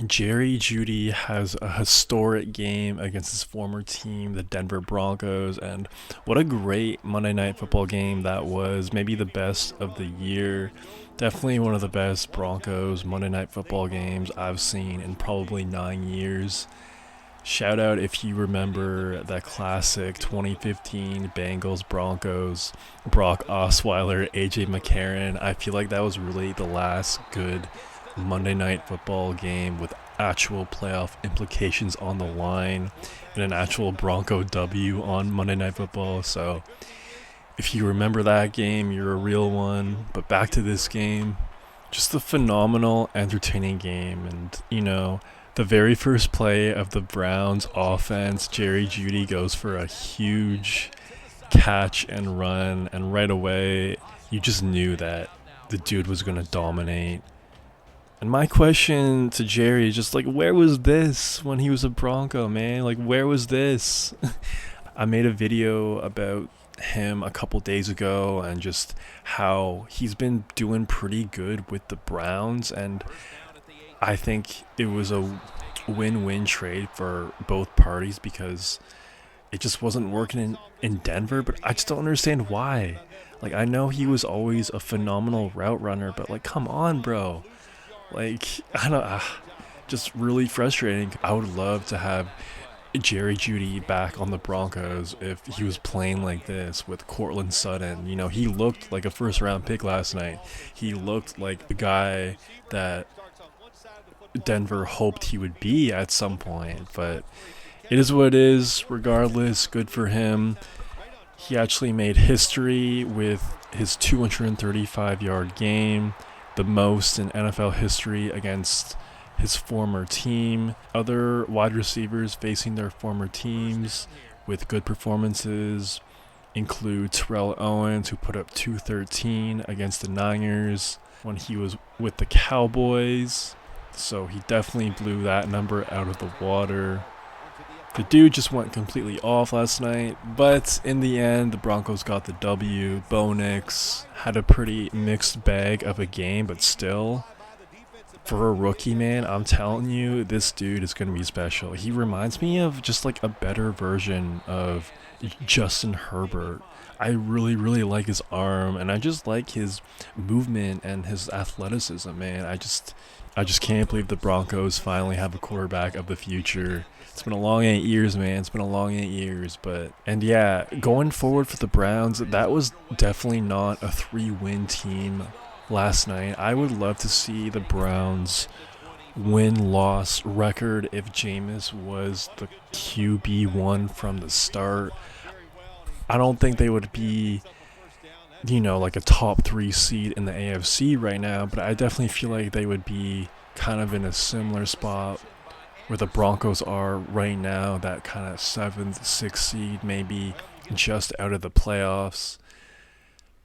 Jeudy has a historic game against his former team, the Denver Broncos, and what a great Monday Night Football game that was. Maybe the best of the year. Definitely one of the best Broncos Monday Night Football games I've seen in probably 9 years. Shout out if you remember that classic 2015 Bengals Broncos, Brock Osweiler, AJ McCarron. I feel like that was really the last good Monday Night Football game with actual playoff implications on the line and an actual Bronco W on Monday Night Football. So if you remember that game, you're a real one. But back to this game, just a phenomenal, entertaining game. And, the very first play of the Browns offense, Jerry Jeudy goes for a huge catch and run. And right away, you just knew that the dude was going to dominate. And my question to Jerry is just like, where was this when he was a Bronco, man? Like, where was this? I made a video about him a couple days ago and just how he's been doing pretty good with the Browns, and I think it was a win-win trade for both parties because it just wasn't working in Denver, but I just don't understand why. Like, I know he was always a phenomenal route runner, but like, come on, bro. Like, I don't just really frustrating. I would love to have Jerry Jeudy back on the Broncos if he was playing like this with Cortland Sutton. He looked like a first round pick last night. He looked like the guy that Denver hoped he would be at some point, but it is what it is. Regardless, good for him. He actually made history with his 235-yard game, the most in NFL history against his former team. Other wide receivers facing their former teams with good performances include Terrell Owens, who put up 213 against the Niners when he was with the Cowboys. So he definitely blew that number out of the water. The dude just went completely off last night, but in the end, the Broncos got the W. Bo Nix had a pretty mixed bag of a game, but still, for a rookie, man, I'm telling you, this dude is going to be special. He reminds me of just like a better version of Justin Herbert. I really, really like his arm, and I just like his movement and his athleticism, man. I just can't believe the Broncos finally have a quarterback of the future. It's been a long 8 years, man. It's been a long 8 years, and yeah, going forward for the Browns, that was definitely not a 3-win team last night. I would love to see the Browns win-loss record if Jameis was the QB1 from the start. I don't think they would be, like a top 3 seed in the AFC right now, but I definitely feel like they would be kind of in a similar spot where the Broncos are right now, that kind of 7th, 6th seed, maybe just out of the playoffs.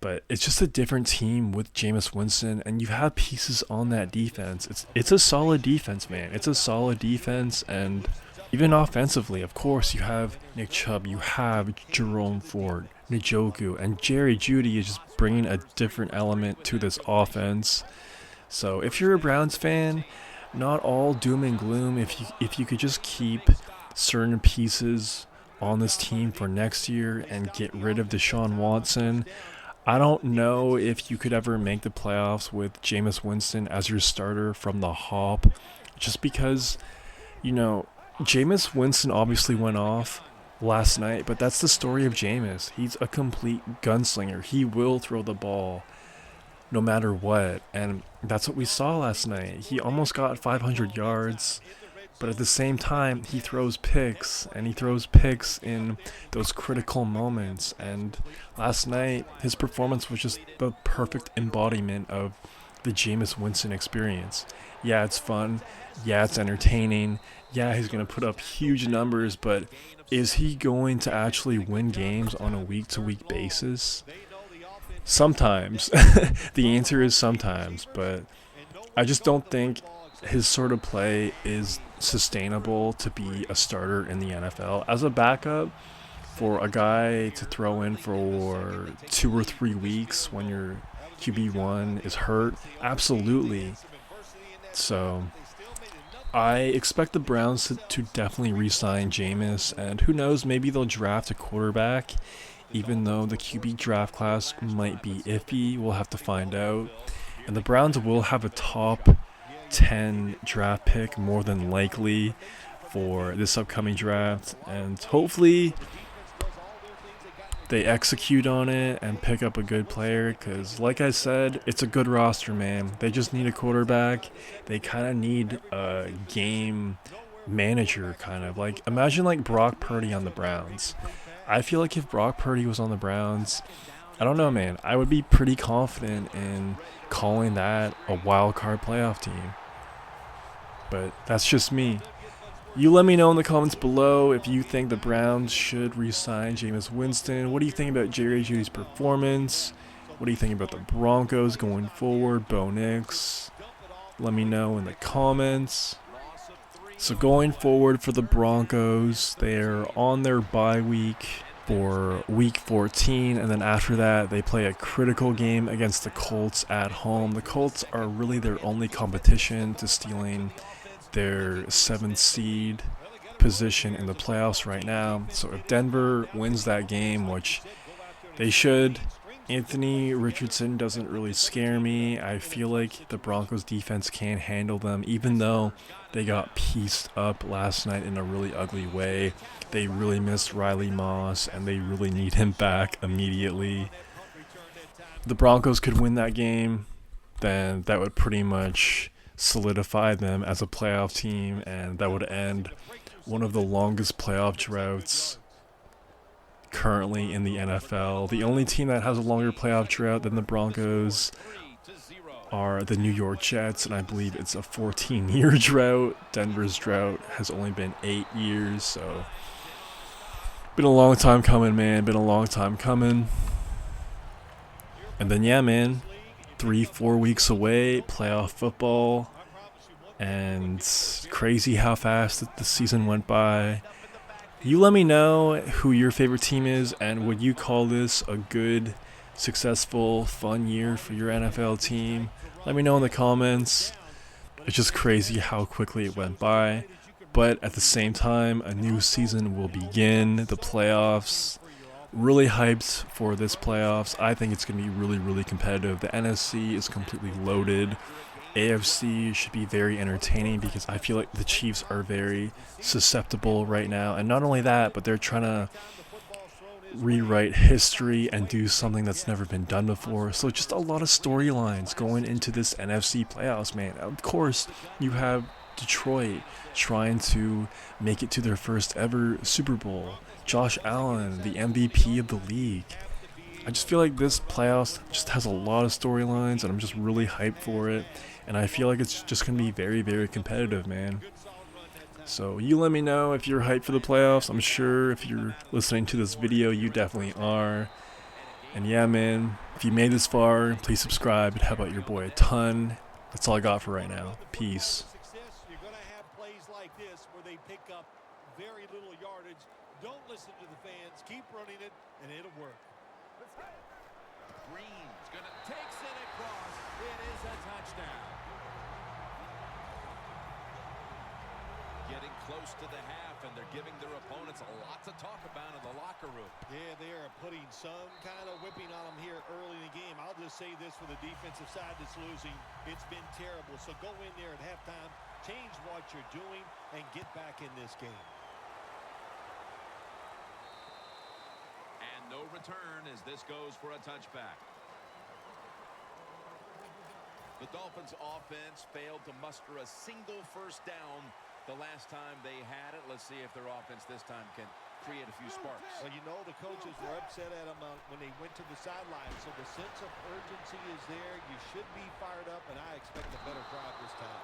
But it's just a different team with Jameis Winston, and you have pieces on that defense. It's a solid defense, man. It's a solid defense, and even offensively, of course, you have Nick Chubb, you have Jerome Ford, Njoku, and Jerry Jeudy is just bringing a different element to this offense. So if you're a Browns fan, not all doom and gloom. If you could just keep certain pieces on this team for next year and get rid of Deshaun Watson, I don't know if you could ever make the playoffs with Jameis Winston as your starter from the hop, just because, Jameis Winston obviously went off last night, but that's the story of Jameis. He's a complete gunslinger. He will throw the ball no matter what, and that's what we saw last night. He almost got 500 yards, but at the same time, he throws picks, and he throws picks in those critical moments. And last night, his performance was just the perfect embodiment of the Jameis Winston experience. Yeah, it's fun. Yeah, it's entertaining. Yeah, he's going to put up huge numbers, but is he going to actually win games on a week-to-week basis? Sometimes. The answer is sometimes, but I just don't think his sort of play is sustainable to be a starter in the NFL. As a backup, for a guy to throw in for 2 or 3 weeks when your QB1 is hurt, absolutely. So I expect the Browns to definitely re-sign Jameis, and who knows, maybe they'll draft a quarterback. Even though the QB draft class might be iffy, we'll have to find out. And the Browns will have a top 10 draft pick more than likely for this upcoming draft, and hopefully they execute on it and pick up a good player because, like I said, it's a good roster, man. They just need a quarterback. They kind of need a game manager, kind of. Like, imagine like Brock Purdy on the Browns. I feel like if Brock Purdy was on the Browns, I don't know, man, I would be pretty confident in calling that a wild card playoff team. But that's just me. You let me know in the comments below if you think the Browns should re-sign Jameis Winston. What do you think about Jerry Jeudy's performance? What do you think about the Broncos going forward? Bo Nix? Let me know in the comments. So going forward for the Broncos, they're on their bye week for week 14, and then after that they play a critical game against the Colts at home. The Colts are really their only competition to stealing their 7th seed position in the playoffs right now. So if Denver wins that game, which they should, Anthony Richardson doesn't really scare me. I feel like the Broncos defense can handle them, even though they got pieced up last night in a really ugly way. They really missed Riley Moss, and they really need him back immediately. If the Broncos could win that game, then that would pretty much solidify them as a playoff team, and that would end one of the longest playoff droughts currently in the NFL. The only team that has a longer playoff drought than the Broncos are the New York Jets, and I believe it's a 14-year drought. Denver's drought has only been 8 years, so been a long time coming, man. Been a long time coming. And then, yeah, man, 3-4 weeks away, playoff football, and crazy how fast the season went by. You let me know who your favorite team is, and would you call this a good, successful, fun year for your NFL team? Let me know in the comments. It's just crazy how quickly it went by, but at the same time, a new season will begin, the playoffs. Really hyped for this playoffs. I think it's going to be really, really competitive. The NFC is completely loaded. AFC should be very entertaining because I feel like the Chiefs are very susceptible right now. And not only that, but they're trying to rewrite history and do something that's never been done before. So just a lot of storylines going into this NFC playoffs, man. Of course, you have Detroit trying to make it to their first ever Super Bowl. Josh Allen, the MVP of the league. I just feel like this playoffs just has a lot of storylines, and I'm just really hyped for it. And I feel like it's just going to be very, very competitive, man. So you let me know if you're hyped for the playoffs. I'm sure if you're listening to this video, you definitely are. And yeah, man, if you made this far, please subscribe and help out your boy a ton. That's all I got for right now. Peace. You're going to have plays like this where they pick up very little yardage. Don't listen to the fans. Keep running it, and it'll work. Green's going to takes it across. It is a touchdown. Getting close to the half, and they're giving their opponents a lot to talk about in the locker room. Yeah, they are putting some kind of whipping on them here early in the game. I'll just say this for the defensive side that's losing. It's been terrible. So go in there at halftime, change what you're doing, and get back in this game. And no return as this goes for a touchback. The Dolphins offense failed to muster a single first down the last time they had it. Let's see if their offense this time can create a few sparks. Well, you know the coaches were upset at them when they went to the sideline, so the sense of urgency is there. You should be fired up, and I expect a better crowd this time.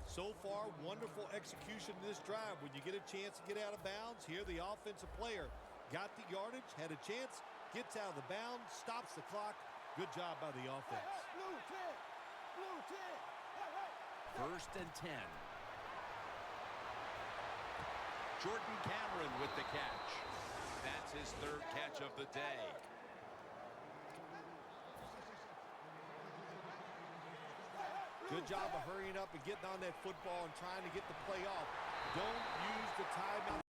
So far, wonderful execution in this drive. When you get a chance to get out of bounds, here the offensive player got the yardage, had a chance, gets out of the bounds, stops the clock. Good job by the offense. First and 10. Jordan Cameron with the catch. That's his third catch of the day. Good job of hurrying up and getting on that football and trying to get the play off. Don't use the timeout.